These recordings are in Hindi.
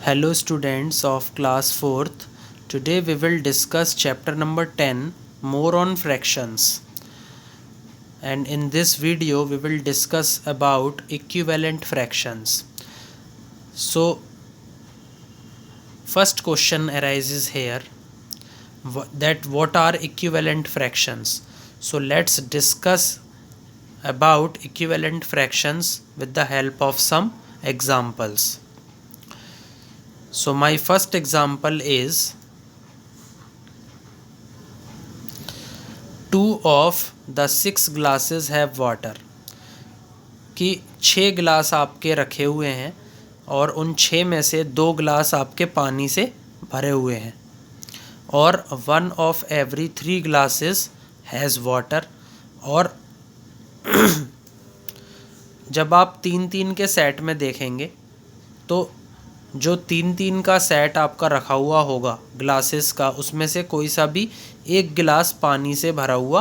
Hello students of class 4th. Today we will discuss chapter number 10 more on fractions, and in this video we will discuss about equivalent fractions. So first question arises here that what are equivalent fractions. So let's discuss about equivalent fractions with the help of some examples. So my first example is 2 of the 6 glasses have water, कि 6 गिलास आपके रखे हुए हैं और उन 6 में से 2 गिलास आपके पानी से भरे हुए हैं, और 1 of every 3 glasses has water. और जब आप 3-3 के सेट में देखेंगे तो जो 3-3 का सेट आपका रखा हुआ होगा ग्लासेस का, उसमें से कोई सा भी एक गिलास पानी से भरा हुआ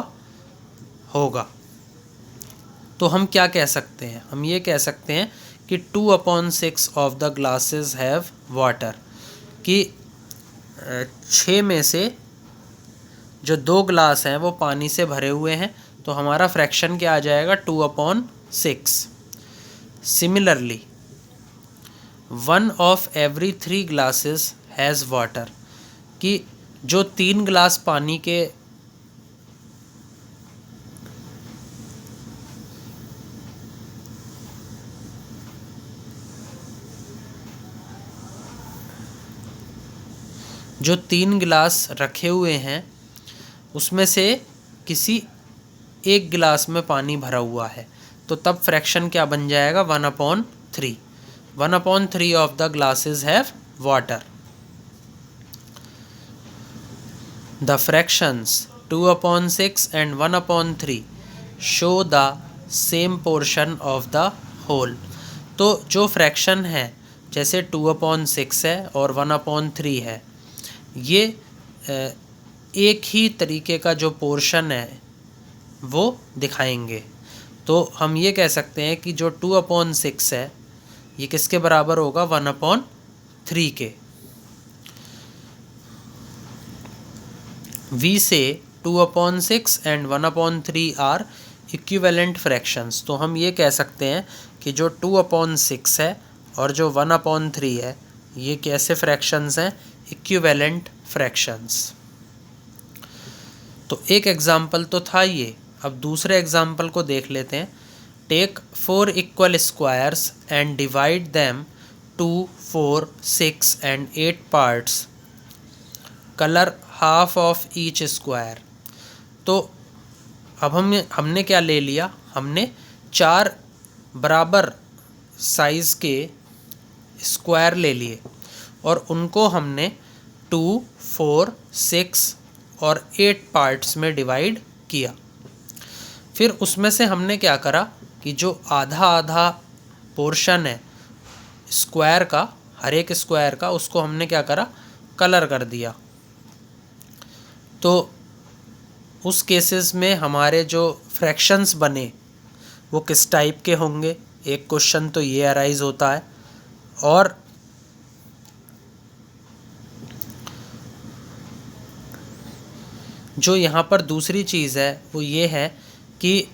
होगा। तो हम क्या कह सकते हैं? हम ये कह सकते हैं कि 2/6 of the glasses have water, कि 6 में से जो 2 ग्लास हैं वो पानी से भरे हुए हैं, तो हमारा फ्रैक्शन क्या आ जाएगा? 2/6। Similarly 1 of every 3 glasses has water, कि जो 3 ग्लास पानी के जो 3 गिलास रखे हुए हैं उसमें से किसी एक गिलास में पानी भरा हुआ है, तो तब फ्रैक्शन क्या बन जाएगा? 1/3। 1/3 of the glasses have water. The fractions 2/6 and 1/3 show the same portion of the whole. तो जो फ्रैक्शन है, जैसे 2/6 है और 1/3 है, ये एक ही तरीके का जो पोर्शन है वो दिखाएंगे। तो हम ये कह सकते हैं कि जो 2/6 है ये किसके बराबर होगा? 1/3 के। वी से 2/6 एंड 1/3 आर इक्विवेलेंट फ्रैक्शंस। तो हम ये कह सकते हैं कि जो 2/6 है और जो 1/3 है ये कैसे फ्रैक्शंस हैं? Equivalent fractions. तो एक एग्जाम्पल तो था ये। अब दूसरे एग्जाम्पल को देख लेते हैं। Take 4 equal squares and divide them 2, 4, 6 and 8 parts. Colour half of each square. तो अब हमने क्या ले लिया? हमने 4 बराबर साइज़ के स्क्वायर ले लिए और उनको हमने 2, 4, 6 और 8 पार्ट्स में डिवाइड किया। फिर उसमें से हमने क्या करा कि जो आधा आधा पोर्शन है स्क्वायर का, हर एक स्क्वायर का, उसको हमने क्या करा? कलर कर दिया। तो उस केसेस में हमारे जो फ्रैक्शंस बने वो किस टाइप के होंगे? एक क्वेश्चन तो ये अराइज होता है। और जो यहाँ पर दूसरी चीज़ है वो ये है कि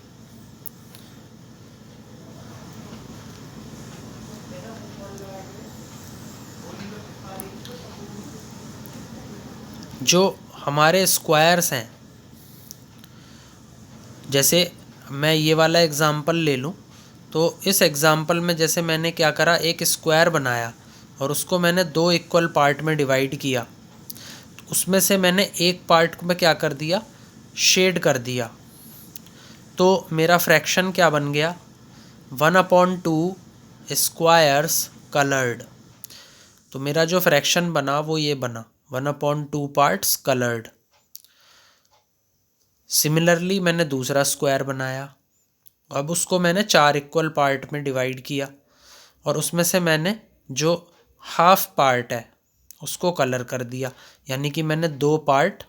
जो हमारे स्क्वायर्स हैं, जैसे मैं ये वाला एग्ज़ाम्पल ले लूँ, तो इस एग्ज़ाम्पल में जैसे मैंने क्या करा? एक स्क्वायर बनाया और उसको मैंने 2 इक्वल पार्ट में डिवाइड किया। तो उसमें से मैंने एक पार्ट में क्या कर दिया? शेड कर दिया। तो मेरा फ्रैक्शन क्या बन गया? 1/2 स्क्वायर्स कलर्ड। तो मेरा जो फ्रैक्शन बना वो ये बना, 1/2 पार्ट्स कलर्ड। सिमिलरली मैंने दूसरा स्क्वायर बनाया, अब उसको मैंने 4 इक्वल पार्ट में डिवाइड किया और उसमें से मैंने जो हाफ पार्ट है उसको कलर कर दिया, यानी कि मैंने 2 पार्ट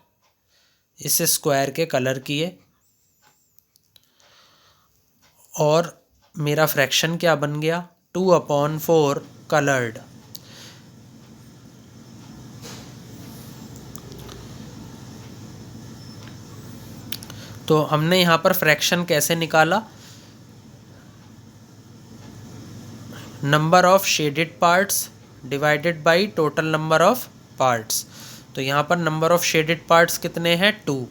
इस स्क्वायर के कलर किए और मेरा फ्रैक्शन क्या बन गया? 2/4 कलर्ड। तो हमने यहाँ पर फ्रैक्शन कैसे निकाला, number of shaded parts divided by total number of parts. तो यहाँ पर नंबर ऑफ शेडेड पार्ट्स कितने हैं 2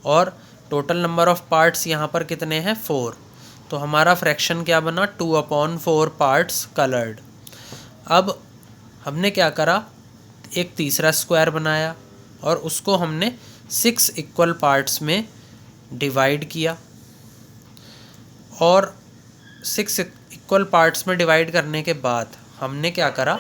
और टोटल नंबर ऑफ पार्ट्स यहाँ पर कितने हैं 4। तो हमारा फ्रैक्शन क्या बना 2/4 पार्ट्स कलर्ड। अब हमने क्या करा, एक तीसरा स्क्वायर बनाया और उसको हमने 6 इक्वल पार्ट्स में डिवाइड किया और 6 इक्वल पार्ट्स में डिवाइड करने के बाद हमने क्या करा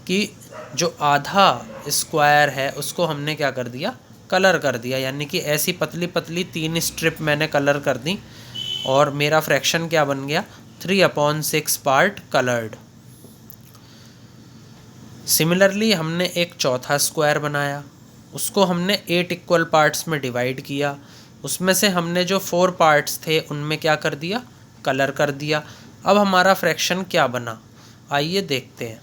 कि जो आधा स्क्वायर है उसको हमने क्या कर दिया, कलर कर दिया, यानी कि ऐसी पतली पतली 3 स्ट्रिप मैंने कलर कर दी और मेरा फ्रैक्शन क्या बन गया 3/6 पार्ट कलर्ड। सिमिलरली हमने एक चौथा स्क्वायर बनाया, उसको हमने 8 इक्वल पार्ट्स में डिवाइड किया, उसमें से हमने जो 4 पार्ट्स थे उनमें क्या कर दिया, कलर कर दिया। अब हमारा फ्रैक्शन क्या बना, आइए देखते हैं।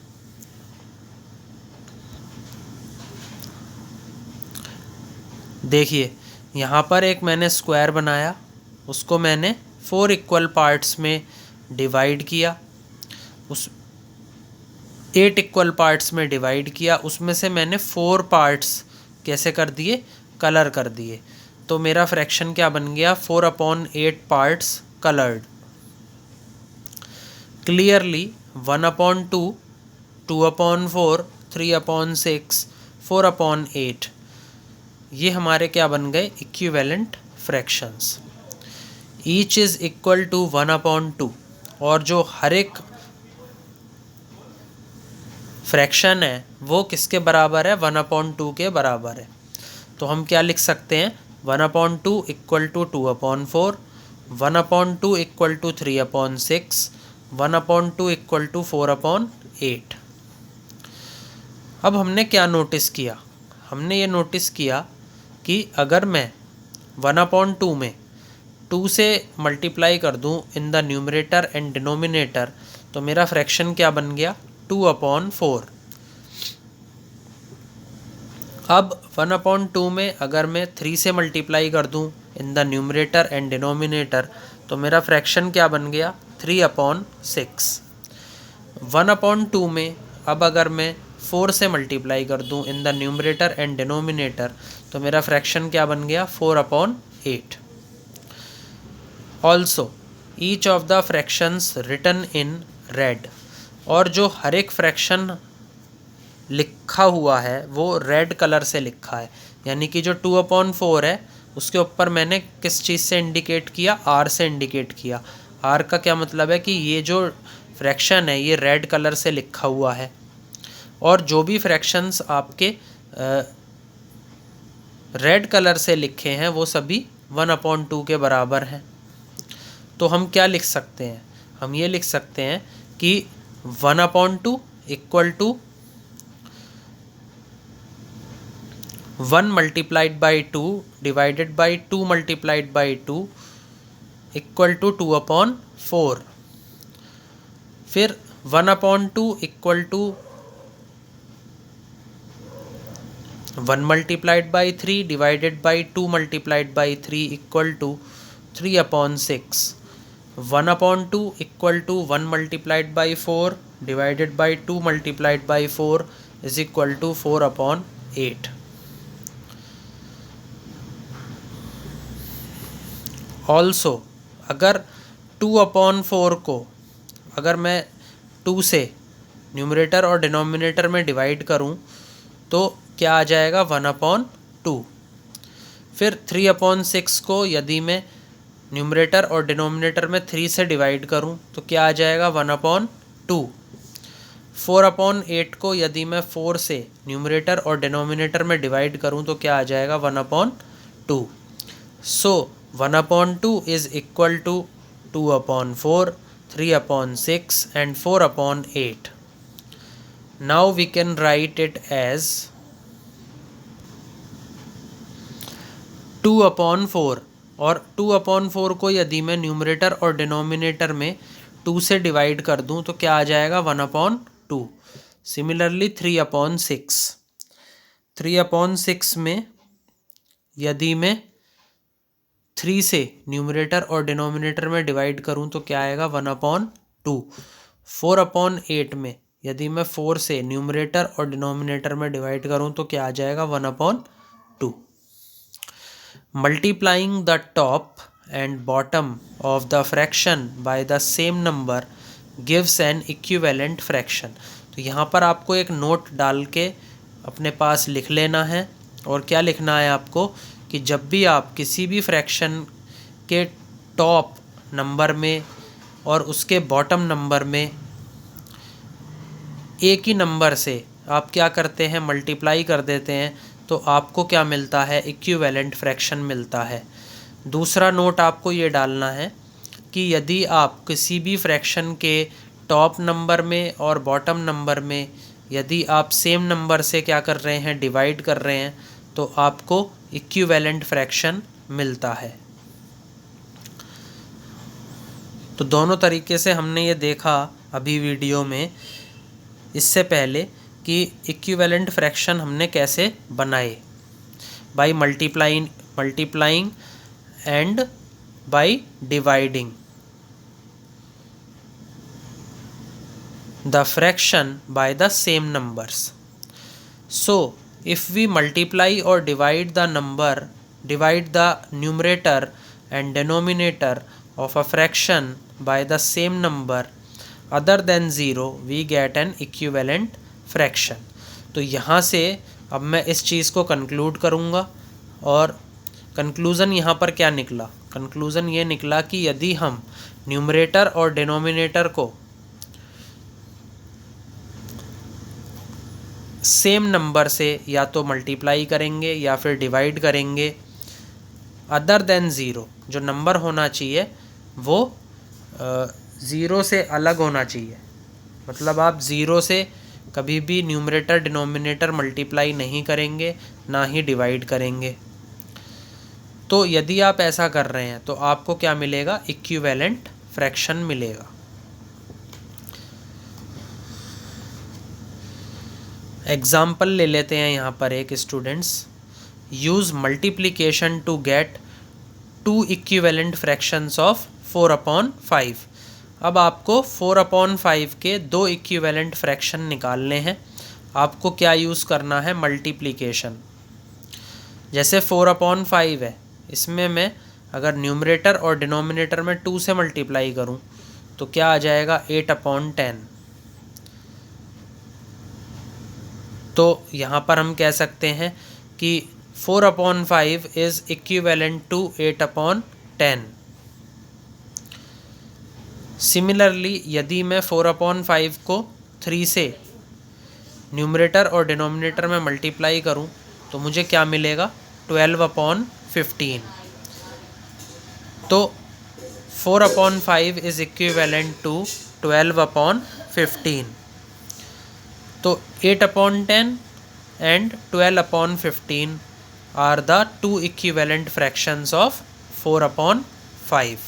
देखिए यहाँ पर एक मैंने स्क्वायर बनाया, उसको मैंने 4 इक्वल पार्ट्स में डिवाइड किया, उस 8 इक्वल पार्ट्स में डिवाइड किया, उसमें से मैंने 4 पार्ट्स कैसे कर दिए, कलर कर दिए। तो मेरा फ्रैक्शन क्या बन गया 4/8 पार्ट्स कलर्ड। क्लियरली 1/2, 2/4, 3/6, 4/8 ये हमारे क्या बन गए equivalent fractions. Each is equal to 1/2 और जो हर एक फ्रैक्शन है वो किसके बराबर है 1/2 के बराबर है। तो हम क्या लिख सकते हैं 1/2 equal to 2/4, 1/2 equal to 3/6, 1/2 equal to 4/8। अब हमने क्या नोटिस किया, हमने ये नोटिस किया कि अगर मैं 1/2 में 2 से मल्टीप्लाई कर दूं in the numerator and denominator तो मेरा फ्रैक्शन क्या बन गया 2/4। अब 1/2 में अगर मैं 3 से मल्टीप्लाई कर दूं in the numerator and denominator तो मेरा फ्रैक्शन क्या बन गया 3/6। 1/2 में अब अगर मैं 4 से मल्टीप्लाई कर दूं in the numerator and denominator तो मेरा फ्रैक्शन क्या बन गया 4/8। Also each of the fractions written in red और जो हर एक फ्रैक्शन लिखा हुआ है वो रेड कलर से लिखा है, यानी कि जो 2/4 है उसके ऊपर मैंने किस चीज़ से इंडिकेट किया, आर से इंडिकेट किया। आर का क्या मतलब है कि ये जो फ्रैक्शन है ये रेड कलर से लिखा हुआ है और जो भी फ्रैक्शंस आपके रेड कलर से लिखे हैं वो सभी 1/2 के बराबर हैं। तो हम क्या लिख सकते हैं, हम ये लिख सकते हैं कि 1/2 equal to 1 multiplied by 2 divided by 2 multiplied by 2 equal to 2/4। फिर 1/2 equal to 1 multiplied by 3 divided by 2 multiplied by 3 equal to 3/6। 1/2 equal to 1 multiplied by 4 divided by 2 multiplied by 4 is equal to 4/8। Also अगर 2/4 को अगर मैं 2 से न्यूमरेटर और डिनोमिनेटर में डिवाइड करूं तो क्या आ जाएगा 1/2। फिर 3/6 को यदि मैं न्यूमरेटर और डिनोमिनेटर में 3 से डिवाइड करूं तो क्या आ जाएगा 1/2। 4/8 को यदि मैं 4 से न्यूमरेटर और डिनोमिनेटर में डिवाइड करूं तो क्या आ जाएगा 1/2। सो 1/2 is equal to 2/4, 3/6 and 4/8. Now we can write it as 2/4 और 2/4 को यदि मैं न्यूमरेटर और डिनोमिनेटर में 2 से डिवाइड कर दूं तो क्या आ जाएगा 1/2। सिमिलरली 3/6 में यदि मैं 3 से न्यूमरेटर और डिनोमिनेटर में डिवाइड करूं तो क्या आएगा 1/2। 4/8 में यदि मैं 4 से न्यूमरेटर और डिनोमिनेटर में डिवाइड करूं तो क्या आ जाएगा 1/2। Multiplying the top and bottom of the fraction by the same number gives an equivalent fraction. तो यहाँ पर आपको एक नोट डाल के अपने पास लिख लेना है। और क्या लिखना है आपको कि जब भी आप किसी भी फ्रैक्शन के टॉप नंबर में और उसके बॉटम नंबर में एक ही नंबर से आप क्या करते हैं, मल्टीप्लाई कर देते हैं, तो आपको क्या मिलता है, इक्विवेलेंट फ्रैक्शन मिलता है। दूसरा नोट आपको ये डालना है कि यदि आप किसी भी फ्रैक्शन के टॉप नंबर में और बॉटम नंबर में यदि आप सेम नंबर से क्या कर रहे हैं, डिवाइड कर रहे हैं, तो आपको इक्विवेलेंट फ्रैक्शन मिलता है। तो दोनों तरीके से हमने ये देखा अभी वीडियो में इससे पहले कि इक्विवेलेंट फ्रैक्शन हमने कैसे बनाए, by multiplying and by dividing the fraction by the same numbers. So if we multiply or divide the numerator and denominator of a fraction by the same number other than 0, we get an equivalent fraction. तो यहाँ से अब मैं इस चीज़ को कंक्लूड करूँगा और कंक्लूज़न यहाँ पर क्या निकला, कंक्लूज़न ये निकला कि यदि हम न्यूमरेटर और डिनोमिनेटर को सेम नंबर से या तो मल्टीप्लाई करेंगे या फिर डिवाइड करेंगे, अदर देन ज़ीरो, जो नंबर होना चाहिए वो ज़ीरो से अलग होना चाहिए। मतलब आप ज़ीरो से कभी भी न्यूमरेटर डिनोमिनेटर मल्टीप्लाई नहीं करेंगे, ना ही डिवाइड करेंगे। तो यदि आप ऐसा कर रहे हैं तो आपको क्या मिलेगा, इक्विवेलेंट फ्रैक्शन मिलेगा। एग्जाम्पल ले लेते हैं यहाँ पर एक students, use multiplication to get 2 equivalent fractions of 4/5। अब आपको 4/5 के 2 इक्विवेलेंट फ्रैक्शन निकालने हैं। आपको क्या यूज़ करना है, मल्टीप्लिकेशन। जैसे 4/5 है, इसमें मैं अगर न्यूमरेटर और डिनोमिनेटर में 2 से मल्टीप्लाई करूँ तो क्या आ जाएगा 8/10। तो यहाँ पर हम कह सकते हैं कि 4/5 इज़ इक्विवेलेंट टू 8/10। सिमिलरली यदि मैं 4/5 को 3 से न्यूमरेटर और डिनोमिनेटर में मल्टीप्लाई करूँ तो मुझे क्या मिलेगा, 12/15। तो 4/5 इज़ इक्विवेलेंट टू 12/15। तो 8/10 and 12/15 are the 2 equivalent fractions of 4/5।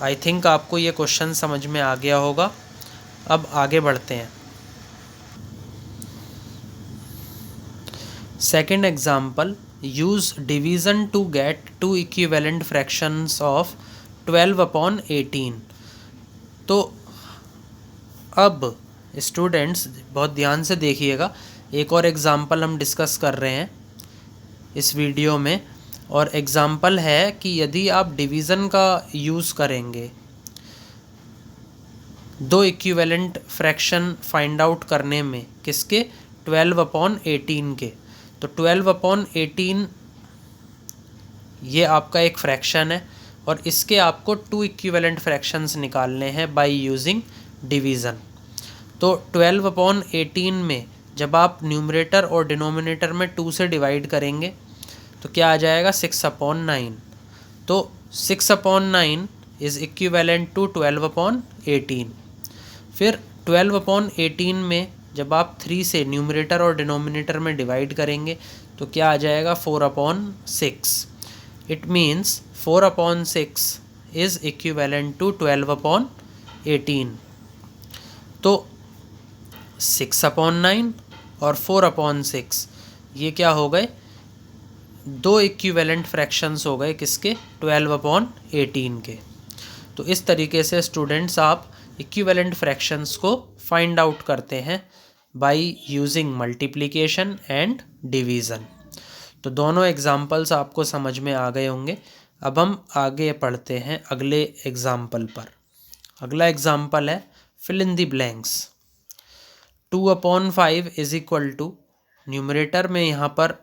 I think आपको ये क्वेश्चन समझ में आ गया होगा। अब आगे बढ़ते हैं। Second example, use division to get 2 equivalent fractions of 12/18। तो अब स्टूडेंट्स बहुत ध्यान से देखिएगा, एक और एग्ज़ाम्पल हम डिस्कस कर रहे हैं इस वीडियो में, और एग्ज़ाम्पल है कि यदि आप डिवीज़न का यूज़ करेंगे 2 इक्विवेलेंट फ्रैक्शन फाइंड आउट करने में, किसके, 12/18 के। तो 12/18 ये आपका एक फ्रैक्शन है और इसके आपको 2 इक्विवेलेंट फ्रैक्शंस निकालने हैं बाय यूजिंग डिवीज़न। तो 12/18 में जब आप न्यूमरेटर और डिनोमिनेटर में 2 से डिवाइड करेंगे तो क्या आ जाएगा, 6/9। तो 6/9 इज़ इक्विवेलेंट टू 12/18। फिर 12/18 में जब आप 3 से न्यूमरेटर और डिनोमिनेटर में डिवाइड करेंगे तो क्या आ जाएगा, 4/6। It means 4/6 is equivalent to 12/18। तो 6/9 और 4/6 ये क्या हो गए, दो इक्विवेलेंट फ्रैक्शंस हो गए किसके, 12/18 के। तो इस तरीके से स्टूडेंट्स आप इक्विवेलेंट फ्रैक्शंस को फाइंड आउट करते हैं by using multiplication and division. तो दोनों एग्जाम्पल्स आपको समझ में आ गए होंगे। अब हम आगे पढ़ते हैं अगले एग्जाम्पल पर। अगला एग्जाम्पल है fill in the blanks. 2/5 is equal to, numerator में यहाँ पर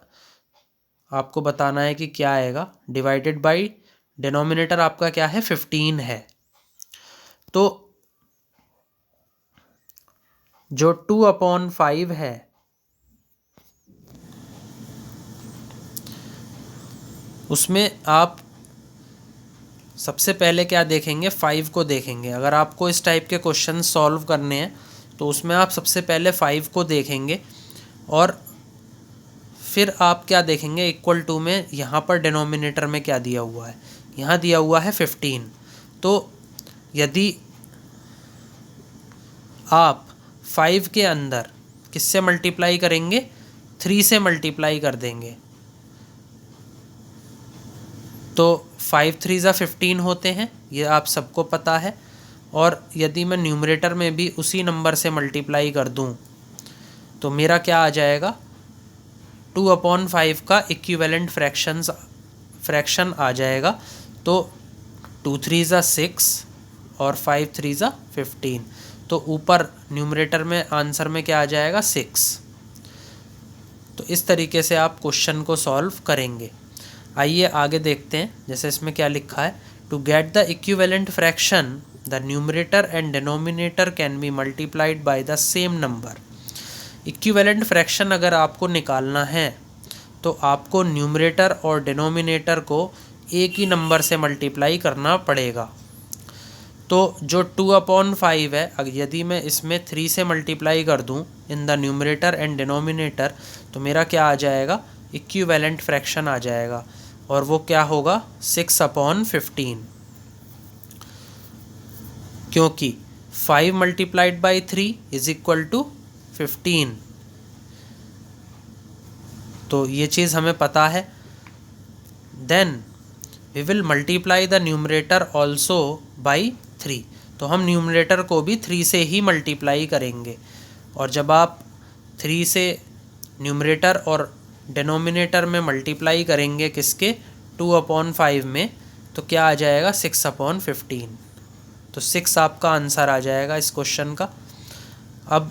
आपको बताना है कि क्या आएगा, डिवाइडेड बाय डिनोमिनेटर आपका क्या है, 15 है। तो जो 2/5 है उसमें आप सबसे पहले क्या देखेंगे, 5 को देखेंगे। अगर आपको इस टाइप के क्वेश्चन सॉल्व करने हैं तो उसमें आप सबसे पहले 5 को देखेंगे और फिर आप क्या देखेंगे, इक्वल टू में यहाँ पर डिनोमिनेटर में क्या दिया हुआ है, यहाँ दिया हुआ है 15। तो यदि आप 5 के अंदर किससे मल्टीप्लाई करेंगे, 3 से मल्टीप्लाई कर देंगे तो 5 3 ज़ा 15 होते हैं, ये आप सबको पता है। और यदि मैं न्यूमरेटर में भी उसी नंबर से मल्टीप्लाई कर दूं तो मेरा क्या आ जाएगा, 2/5 का इक्विवेलेंट फ्रैक्शन आ जाएगा। तो 2 3 ज़ा 6 और 5 3 ज़ा 15। तो ऊपर न्यूमरेटर में आंसर में क्या आ जाएगा, 6। तो इस तरीके से आप क्वेश्चन को सॉल्व करेंगे। आइए आगे देखते हैं। जैसे इसमें क्या लिखा है, to get the equivalent fraction the numerator and denominator can be multiplied by the same number. Equivalent fraction अगर आपको निकालना है तो आपको न्यूमरेटर और डिनोमिनेटर को एक ही नंबर से मल्टीप्लाई करना पड़ेगा। तो जो 2/5 है, यदि मैं इसमें 3 से मल्टीप्लाई कर दूं in the numerator and denominator तो मेरा क्या आ जाएगा, इक्विवेलेंट फ्रैक्शन आ जाएगा। और वो क्या होगा, 6/15, क्योंकि 5 multiplied by 3 is equal to 15। तो ये चीज़ हमें पता है। Then we will multiply the numerator also by 3। तो हम न्यूमरेटर को भी 3 से ही मल्टीप्लाई करेंगे। और जब आप 3 से न्यूमरेटर और डिनोमिनेटर में मल्टीप्लाई करेंगे किसके, 2/5 में, तो क्या आ जाएगा, 6/15। तो 6 आपका आंसर आ जाएगा इस क्वेश्चन का। अब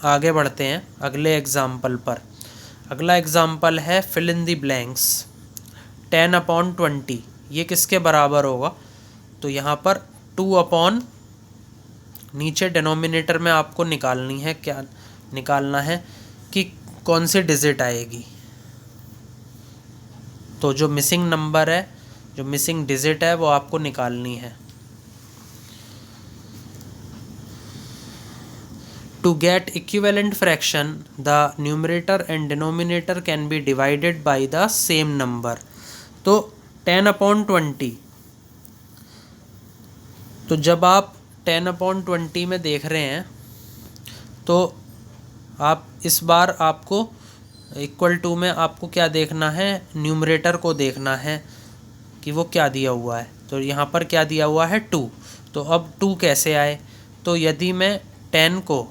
आगे बढ़ते हैं अगले एग्जाम्पल पर। अगला एग्जाम्पल है फिल इन द ब्लैंक्स। 10/20 ये किसके बराबर होगा, तो यहाँ पर 2 नीचे डिनोमिनेटर में आपको निकालनी है, क्या निकालना है कि कौन सी डिजिट आएगी। तो जो मिसिंग नंबर है, जो मिसिंग डिजिट है वो आपको निकालनी है। To get equivalent fraction the numerator and denominator can be divided by the same number. तो 10/20, तो जब आप 10/20 में देख रहे हैं तो आप इस बार आपको इक्वल टू में आपको क्या देखना है, न्यूमरेटर को देखना है कि वो क्या दिया हुआ है। तो यहाँ पर क्या दिया हुआ है, 2। तो अब 2 कैसे आए, तो यदि मैं 10 को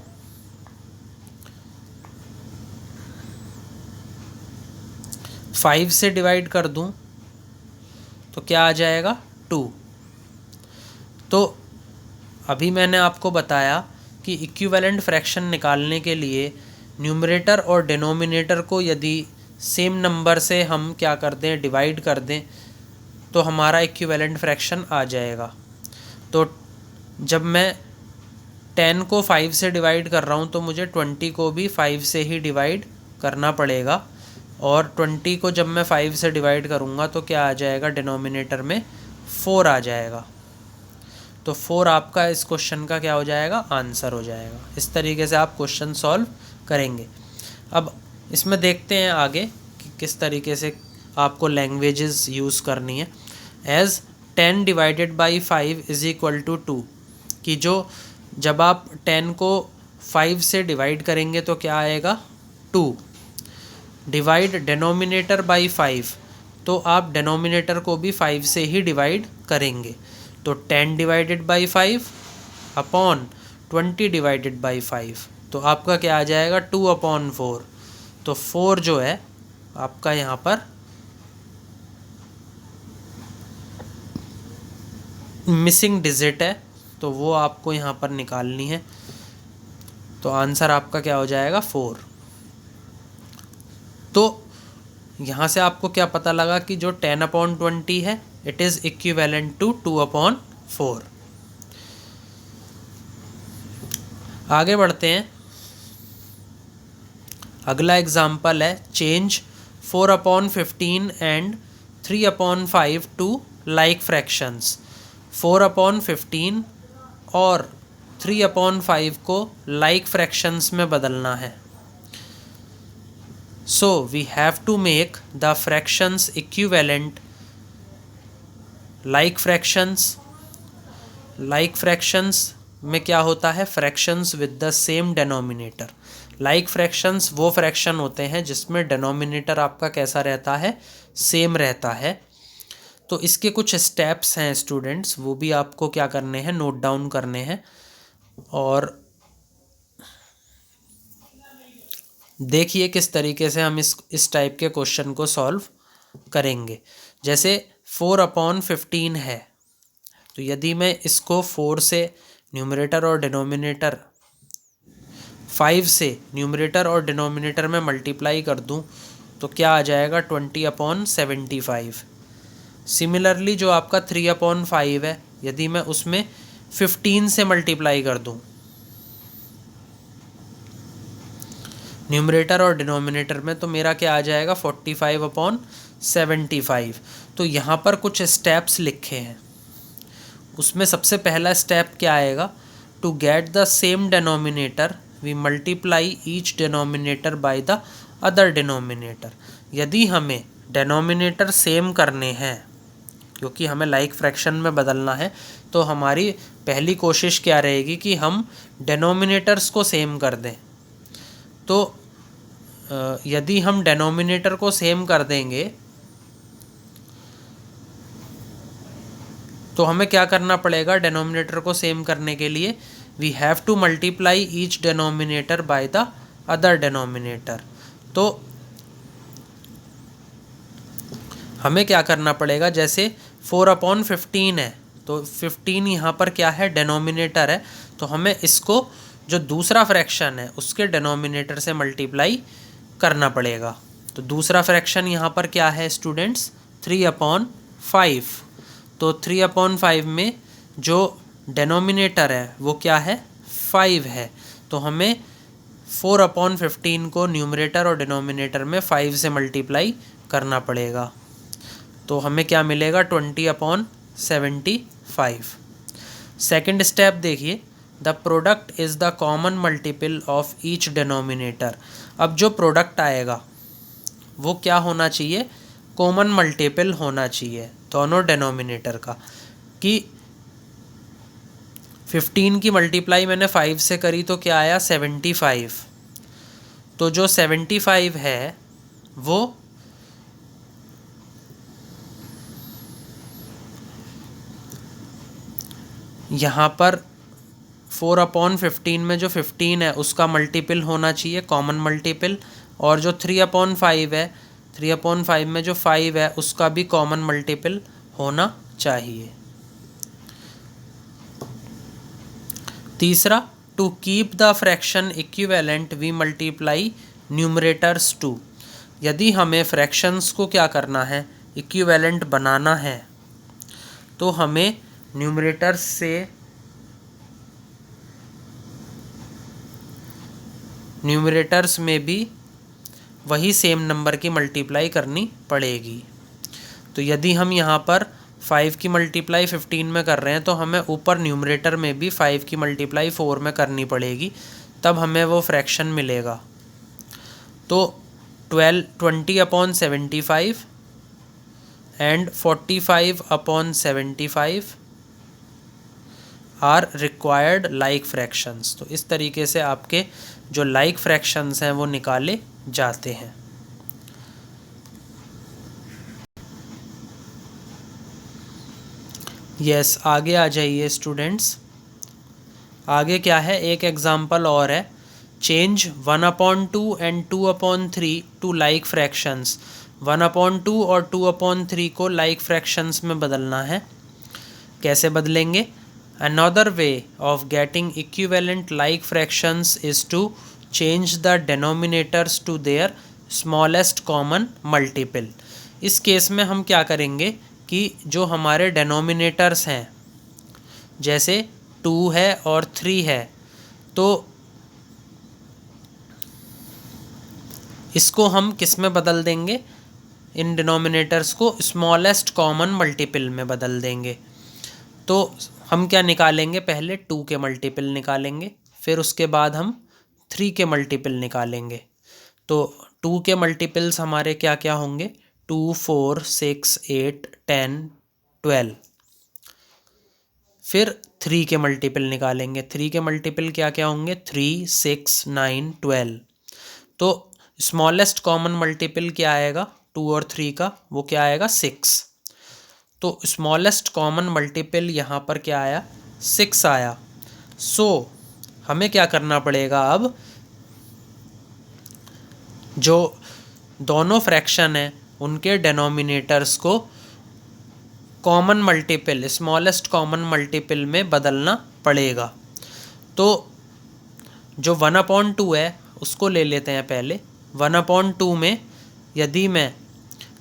5 से डिवाइड कर दूं तो क्या आ जाएगा, 2। तो अभी मैंने आपको बताया कि इक्विवेलेंट फ्रैक्शन निकालने के लिए न्यूमरेटर और डिनोमिनेटर को यदि सेम नंबर से हम क्या कर दें, डिवाइड कर दें, तो हमारा इक्विवेलेंट फ्रैक्शन आ जाएगा। तो जब मैं 10 को 5 से डिवाइड कर रहा हूँ तो मुझे 20 को भी 5 से ही डिवाइड करना पड़ेगा। और 20 को जब मैं 5 से डिवाइड करूँगा तो क्या आ जाएगा, डिनोमिनेटर में 4 आ जाएगा। तो 4 आपका इस क्वेश्चन का क्या हो जाएगा, आंसर हो जाएगा। इस तरीके से आप क्वेश्चन सॉल्व करेंगे। अब इसमें देखते हैं आगे कि किस तरीके से आपको लैंग्वेजेस यूज़ करनी है। As 10 divided by 5 is equal to 2, कि जो जब आप 10 को 5 से डिवाइड करेंगे तो क्या आएगा, 2। डिवाइड डिनोमिनेटर बाई 5, तो आप डिनोमिनेटर को भी 5 से ही डिवाइड करेंगे। तो 10 divided by 5 upon 20 divided by 5, तो आपका क्या आ जाएगा 2/4। तो 4 जो है आपका यहाँ पर मिसिंग डिजिट है, तो वो आपको यहाँ पर निकालनी है। तो आंसर आपका क्या हो जाएगा 4। तो यहाँ से आपको क्या पता लगा कि जो 10/20 है इट इज़ इक्विवेलेंट टू 2/4। आगे बढ़ते हैं। अगला एग्जाम्पल है change 4/15 and 3/5 to like fractions. 4/15 और 3/5 को लाइक फ्रैक्शंस में बदलना है। So we have to make the fractions equivalent like fractions. Like fractions में क्या होता है, fractions with the same denominator. Like fractions वो फ्रैक्शन होते हैं जिसमें डेनोमिनेटर आपका कैसा रहता है, सेम रहता है। तो इसके कुछ स्टेप्स हैं स्टूडेंट्स, वो भी आपको क्या करने हैं, नोट डाउन करने हैं। और देखिए किस तरीके से हम इस टाइप के क्वेश्चन को सॉल्व करेंगे। जैसे 4/15 है, तो यदि मैं इसको 4 से न्यूमरेटर और डिनोमिनेटर 5 से न्यूमरेटर और डिनोमिनेटर में मल्टीप्लाई कर दूं तो क्या आ जाएगा 20/75। सिमिलरली जो आपका 3/5 है, यदि मैं उसमें 15 से मल्टीप्लाई कर दूं न्यूमरेटर और डिनोमिनेटर में, तो मेरा क्या आ जाएगा 45/75। तो यहाँ पर कुछ स्टेप्स लिखे हैं, उसमें सबसे पहला स्टेप क्या आएगा, to get the same denominator we multiply each denominator by the other denominator. यदि हमें डिनोमिनेटर सेम करने हैं, क्योंकि हमें लाइक फ्रैक्शन में बदलना है, तो हमारी पहली कोशिश क्या रहेगी कि हम डिनोमिनेटर्स को सेम कर दें। तो यदि हम डिनोमिनेटर को सेम कर देंगे तो हमें क्या करना पड़ेगा, डिनोमिनेटर को सेम करने के लिए we have to multiply each denominator by the other denominator. तो हमें क्या करना पड़ेगा, जैसे 4/15 है, तो 15 यहाँ पर क्या है, डिनोमिनेटर है, तो हमें इसको जो दूसरा फ्रैक्शन है उसके डिनोमिनेटर से मल्टीप्लाई करना पड़ेगा। तो दूसरा फ्रैक्शन यहाँ पर क्या है स्टूडेंट्स, 3/5। तो 3/5 में जो डिनोमिनेटर है वो क्या है, 5 है, तो हमें 4/15 को न्यूमरेटर और डिनोमिनेटर में 5 से मल्टीप्लाई करना पड़ेगा। तो हमें क्या मिलेगा 20/75। सेकंड स्टेप देखिए, the product is the common multiple of each denominator. अब जो प्रोडक्ट आएगा वो क्या होना चाहिए, कॉमन मल्टीपल होना चाहिए दोनों डिनोमिनेटर का। कि 15 की मल्टीप्लाई मैंने 5 से करी तो क्या आया 75। तो जो 75 है वो यहाँ पर 4/15 में जो 15 है उसका मल्टीपल होना चाहिए, कॉमन मल्टीपल। और जो 3/5 है, 3/5 में जो 5 है उसका भी कॉमन मल्टीपल होना चाहिए। तीसरा, to keep the fraction equivalent we multiply numerators too. यदि हमें फ्रैक्शंस को क्या करना है, इक्विवेलेंट बनाना है, तो हमें न्यूमरेटर्स से न्यूमरेटर्स में भी वही सेम नंबर की मल्टीप्लाई करनी पड़ेगी। तो यदि हम यहाँ पर 5 की मल्टीप्लाई 15 में कर रहे हैं तो हमें ऊपर न्यूमरेटर में भी 5 की मल्टीप्लाई 4 में करनी पड़ेगी, तब हमें वो फ्रैक्शन मिलेगा। तो 20/75 and 45/75 are required like fractions. तो इस तरीके से आपके जो लाइक फ्रैक्शंस हैं वो निकाले जाते हैं। यस, आगे आ जाइए स्टूडेंट्स। आगे क्या है, एक एग्जाम्पल और है। Change 1/2 and 2/3 to like fractions. 1/2 और 2/3 को लाइक फ्रैक्शंस में बदलना है। कैसे बदलेंगे? Another way of getting equivalent like fractions is to change the denominators to their smallest common multiple. इस केस में हम क्या करेंगे कि जो हमारे डेनोमिनेटर्स हैं, जैसे 2 है और 3 है, तो इसको हम किस में बदल देंगे? इन डिनोमिनेटर्स को स्मॉलेस्ट कॉमन मल्टीपल में बदल देंगे। तो हम क्या निकालेंगे? पहले 2 के मल्टीपल निकालेंगे, फिर उसके बाद हम 3 के मल्टीपल निकालेंगे। तो 2 के मल्टीपल्स हमारे क्या क्या होंगे? 2, 4, 6, 8, 10, 12। फिर 3 के मल्टीपल निकालेंगे। 3 के मल्टीपल क्या क्या होंगे? 3, 6, 9, 12। तो स्मॉलेस्ट कॉमन मल्टीपल क्या आएगा 2 और 3 का? वो क्या आएगा? 6। तो स्मॉलेस्ट कॉमन मल्टीपल यहाँ पर क्या आया? 6 आया। सो हमें क्या करना पड़ेगा? अब जो दोनों फ्रैक्शन हैं उनके डेनोमिनेटर्स को common multiple, smallest common multiple में बदलना पड़ेगा। तो जो 1/2 है उसको ले लेते हैं पहले। 1/2 में यदि मैं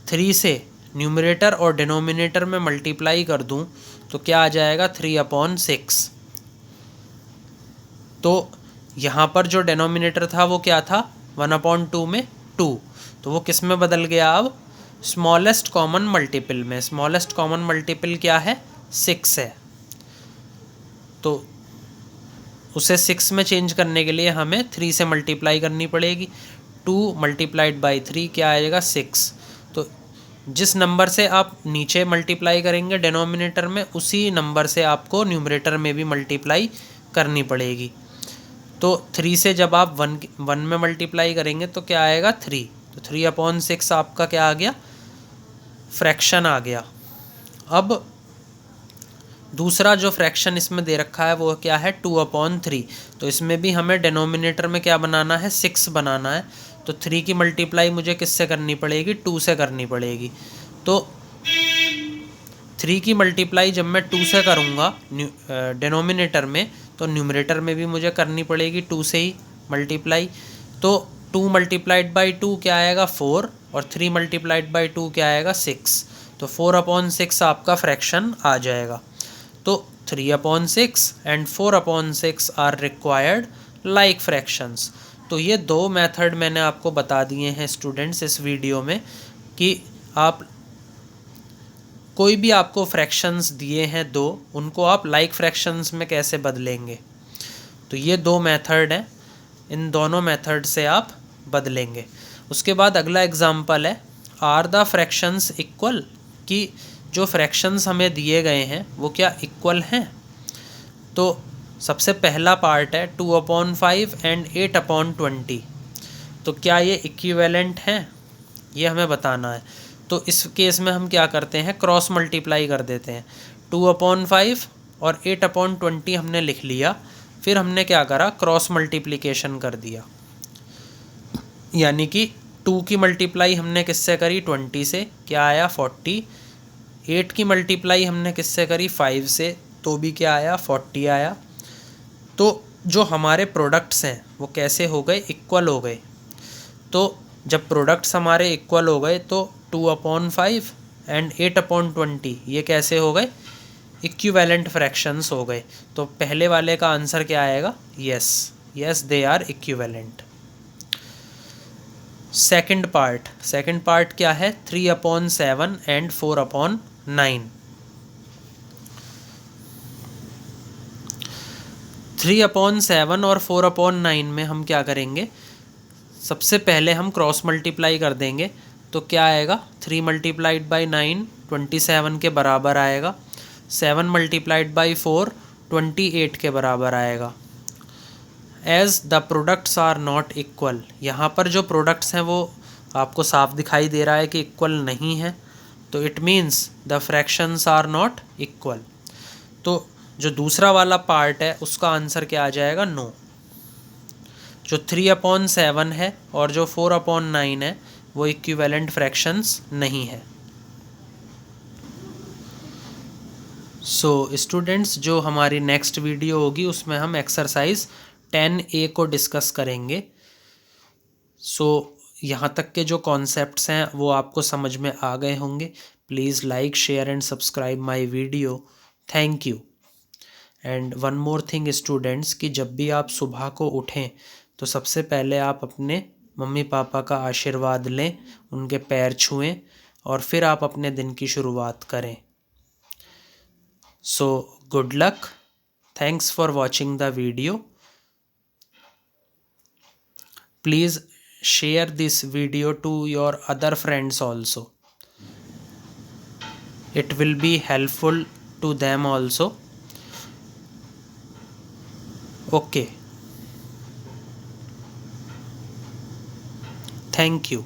3 से न्यूमरेटर और डिनोमिनेटर में मल्टीप्लाई कर दूं तो क्या आ जाएगा? 3/6। तो यहाँ पर जो डिनोमिनेटर था वो क्या था? 1/2 में 2। तो वो किस में बदल गया? अब स्मॉलेस्ट कॉमन मल्टीपल में। स्मॉलेस्ट कॉमन मल्टीपल क्या है? 6 है। तो उसे 6 में चेंज करने के लिए हमें 3 से मल्टीप्लाई करनी पड़ेगी। 2 मल्टीप्लाइड बाई 3 क्या आएगा? 6। तो जिस नंबर से आप नीचे मल्टीप्लाई करेंगे डिनोमिनेटर में, उसी नंबर से आपको न्यूमरेटर में भी मल्टीप्लाई करनी पड़ेगी। तो 3 से जब आप 1 में मल्टीप्लाई करेंगे तो क्या आएगा? 3। तो 3/6 आपका क्या आ गया? फ्रैक्शन आ गया। अब दूसरा जो फ्रैक्शन इसमें दे रखा है वो क्या है? 2/3। तो इसमें भी हमें डिनोमिनेटर में क्या बनाना है? 6 बनाना है। तो 3 की मल्टीप्लाई मुझे किससे करनी पड़ेगी? 2 से करनी पड़ेगी। तो 3 की मल्टीप्लाई जब मैं 2 से करूँगा डिनोमिनेटर में, तो न्यूमरेटर में भी मुझे करनी पड़ेगी 2 से ही मल्टीप्लाई। तो 2 मल्टीप्लाइड बाई 2 क्या आएगा? 4। और 3 मल्टीप्लाइड बाई 2 क्या आएगा? 6। तो 4/6 आपका फ्रैक्शन आ जाएगा। तो 3/6 and 4/6 are required like fractions. तो ये दो मेथड मैंने आपको बता दिए हैं स्टूडेंट्स इस वीडियो में, कि आप कोई भी आपको फ्रैक्शंस दिए हैं दो, उनको आप लाइक फ्रैक्शंस में कैसे बदलेंगे। तो ये दो मेथड हैं, इन दोनों मेथड से आप बदलेंगे। उसके बाद अगला एग्जांपल है, आर द फ्रैक्शंस इक्वल, कि जो फ्रैक्शंस हमें दिए गए हैं वो क्या इक्वल हैं। तो सबसे पहला पार्ट है 2/5 एंड 8/20। तो क्या ये इक्विवेलेंट हैं, ये हमें बताना है। तो इस केस में हम क्या करते हैं? क्रॉस मल्टीप्लाई कर देते हैं। 2/5 और 8/20 हमने लिख लिया, फिर हमने क्या करा? क्रॉस मल्टीप्लिकेशन कर दिया। यानी कि 2 की मल्टीप्लाई हमने किससे करी? 20 से, क्या आया? 40। 8 की मल्टीप्लाई हमने किससे करी? 5 से, तो भी क्या आया? 40 आया। तो जो हमारे प्रोडक्ट्स हैं वो कैसे हो गए? इक्वल हो गए। तो जब प्रोडक्ट्स हमारे इक्वल हो गए तो 2/5 एंड 8/20 ये कैसे हो गए? इक्विवेलेंट फ्रैक्शंस हो गए। तो पहले वाले का आंसर क्या आएगा? Yes they are equivalent. Second part क्या है? 3/7 एंड 4/9। 3/7 और 4/9 में हम क्या करेंगे? सबसे पहले हम क्रॉस मल्टीप्लाई कर देंगे। तो क्या आएगा? 3 मल्टीप्लाइड बाई 9 27 के बराबर आएगा। 7 मल्टीप्लाइड बाई 4 28 के बराबर आएगा। As the products are not equal, यहाँ पर जो प्रोडक्ट्स हैं वो आपको साफ दिखाई दे रहा है कि इक्वल नहीं है। तो it means the fractions are not equal. तो जो दूसरा वाला पार्ट है उसका आंसर क्या आ जाएगा, नो। जो 3/7 है और जो 4/9 है वो इक्विवेलेंट फ्रैक्शंस नहीं है। सो स्टूडेंट्स, जो हमारी नेक्स्ट वीडियो होगी उसमें हम एक्सरसाइज 10A को डिस्कस करेंगे। सो यहाँ तक के जो कॉन्सेप्ट्स हैं वो आपको समझ में आ गए होंगे। Please like, share and subscribe my video. Thank you. And one more thing students, कि जब भी आप सुबह को उठें तो सबसे पहले आप अपने मम्मी पापा का आशीर्वाद लें, उनके पैर छुएं और फिर आप अपने दिन की शुरुआत करें। So good luck. Thanks for watching the video. Please share this video to your other friends also. It will be helpful to them also. Okay. Thank you.